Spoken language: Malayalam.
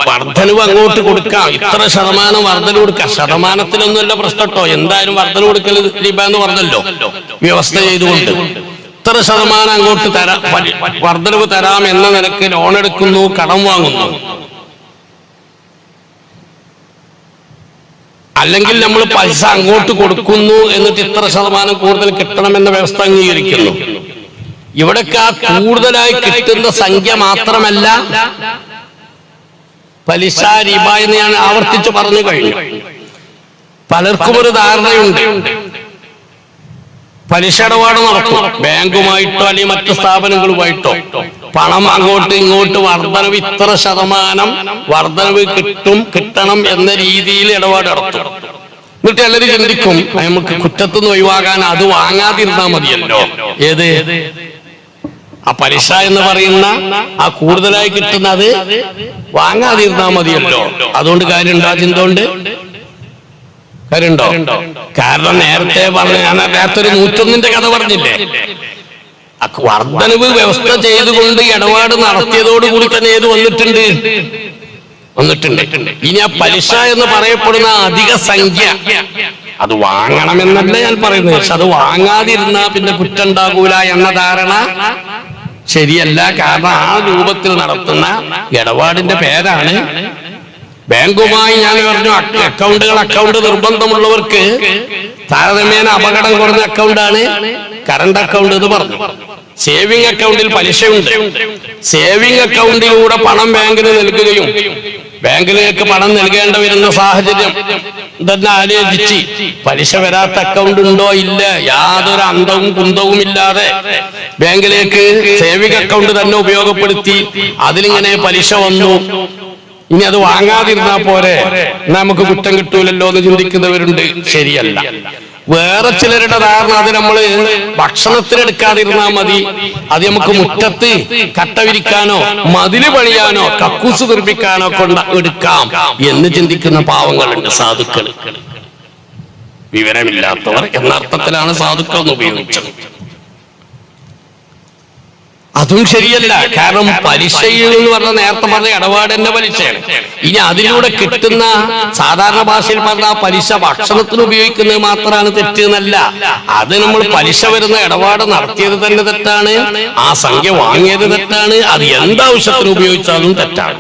വർധനവ് അങ്ങോട്ട് കൊടുക്കാം, ഇത്ര ശതമാനം വർധന കൊടുക്കാം. ശതമാനത്തിലൊന്നുമല്ല പ്രശ്നം കേട്ടോ, എന്തായാലും വർധന കൊടുക്കൽ റിബ എന്ന് പറഞ്ഞല്ലോ വ്യവസ്ഥ ചെയ്തുകൊണ്ട്. ഇത്ര ശതമാനം അങ്ങോട്ട് തരാം, വർധനവ് തരാം എന്ന നിലക്ക് ലോൺ എടുക്കുന്നു, കടം വാങ്ങുന്നു. അല്ലെങ്കിൽ നമ്മൾ പൈസ അങ്ങോട്ട് കൊടുക്കുന്നു എന്നിട്ട് ഇത്ര ശതമാനം കൂടുതൽ കിട്ടണമെന്ന വ്യവസ്ഥ അംഗീകരിക്കുന്നു. ഇവിടൊക്കെ ആ കൂടുതലായി കിട്ടുന്ന സംഖ്യ മാത്രമല്ല പലിശ റിബ എന്ന് ഞാൻ ആവർത്തിച്ച് പറഞ്ഞു കഴിഞ്ഞു. പലർക്കും ഒരു ധാരണയുണ്ട്, പലിശ ഇടപാട് നടത്തും ബാങ്കുമായിട്ടോ അല്ലെങ്കിൽ മറ്റു സ്ഥാപനങ്ങളുമായിട്ടോ, പണം അങ്ങോട്ട് ഇങ്ങോട്ട് വർധനവ് ഇത്ര ശതമാനം വർധനവ് കിട്ടണം എന്ന രീതിയിൽ ഇടപാട് നടത്തും. എന്നിട്ട് എല്ലാവരും ചിന്തിക്കും നമുക്ക് കുറ്റത്തുനിന്ന് ഒഴിവാകാൻ അത് വാങ്ങാതിരുന്നാ മതിയല്ലോ. ഏത് ആ പലിശ എന്ന് പറയുന്ന ആ കൂടുതലായി കിട്ടുന്നത് വാങ്ങാതിരുന്നാ മതിയല്ലോ. അതുകൊണ്ട് കാര്യമുണ്ടോ? ആ ചിന്ത കൊണ്ട് കാര്യമുണ്ടോ? കാരണം നേരത്തെ പറഞ്ഞ, ഞാൻ നേരത്തെ ഒരു 101 കഥ പറഞ്ഞില്ലേ, വർധനവ് വ്യവസ്ഥ ചെയ്തുകൊണ്ട് ഇടപാട് നടത്തിയതോടുകൂടി തന്നെ ഏത് വന്നിട്ടുണ്ട്. ഇനി ആ പലിശ എന്ന് പറയപ്പെടുന്ന അധിക സംഖ്യ അത് വാങ്ങണമെന്നല്ല ഞാൻ പറയുന്നത്, പക്ഷെ അത് വാങ്ങാതിരുന്നാ പിന്നെ കുറ്റം ഉണ്ടാകൂല എന്ന ധാരണ ശരിയല്ല. കാരണം ആ രൂപത്തിൽ നടത്തുന്ന ഇടപാടിന്റെ പേരാണ് ബാങ്കുമായി. ഞാൻ പറഞ്ഞു അക്കൗണ്ട് നിർബന്ധമുള്ളവർക്ക് താരതമ്യേന അപകടം കുറഞ്ഞ അക്കൗണ്ടാണ് കറണ്ട് അക്കൗണ്ട് എന്ന് പറഞ്ഞു. സേവിംഗ് അക്കൗണ്ടിൽ പലിശയുണ്ട്. സേവിംഗ് അക്കൗണ്ടിലൂടെ പണം ബാങ്കിന് നൽകുകയും ബാങ്കിലേക്ക് പണം നൽകേണ്ടി വരുന്ന സാഹചര്യം തന്നെ ആലോചിച്ച് പലിശ വരാത്ത അക്കൗണ്ട് ഉണ്ടോ ഇല്ല, യാതൊരു അന്തവും കുന്തവും ഇല്ലാതെ ബാങ്കിലേക്ക് സേവിംഗ് അക്കൗണ്ട് തന്നെ ഉപയോഗപ്പെടുത്തി അതിലിങ്ങനെ പലിശ വന്നു. ഇനി അത് വാങ്ങാതിരുന്നാ പോരെ, നമുക്ക് കുറ്റം കിട്ടൂലല്ലോ എന്ന് ചിന്തിക്കുന്നവരുണ്ട്. ശരിയല്ല. വേറെ ചിലരുടെ ധാരണ അത് നമ്മള് ഭക്ഷണത്തിനെടുക്കാതിരുന്നാ മതി, അത് നമുക്ക് മുറ്റത്ത് കട്ട വിരിക്കാനോ മതില് പണിയാനോ കക്കൂസ് നിർമ്മിക്കാനോ കൊണ്ട് എടുക്കാം എന്ന് ചിന്തിക്കുന്ന പാവങ്ങളുണ്ട്, സാധുക്കൾ. വിവരമില്ലാത്തവർ എന്നർത്ഥത്തിലാണ് സാധുക്കൾ എന്ന് ഉപയോഗിച്ചത്. അതും ശരിയല്ല. കാരണം പലിശയിൽ എന്ന് പറഞ്ഞ നേരത്തെ പറഞ്ഞ ഇടപാട് തന്നെ പലിശയാണ്. ഇനി അതിലൂടെ കിട്ടുന്ന സാധാരണ ഭാഷയിൽ പറഞ്ഞ ആ പലിശ ഭക്ഷണത്തിന് ഉപയോഗിക്കുന്നത് മാത്രമാണ് തെറ്റ് എന്നല്ല. അത് നമ്മൾ പലിശ വരുന്ന ഇടപാട് നടത്തിയത് തന്നെ തെറ്റാണ്, ആ സംഖ്യ വാങ്ങിയത് തെറ്റാണ്, അത് എന്താവശ്യത്തിന് ഉപയോഗിച്ചാലും തെറ്റാണ്.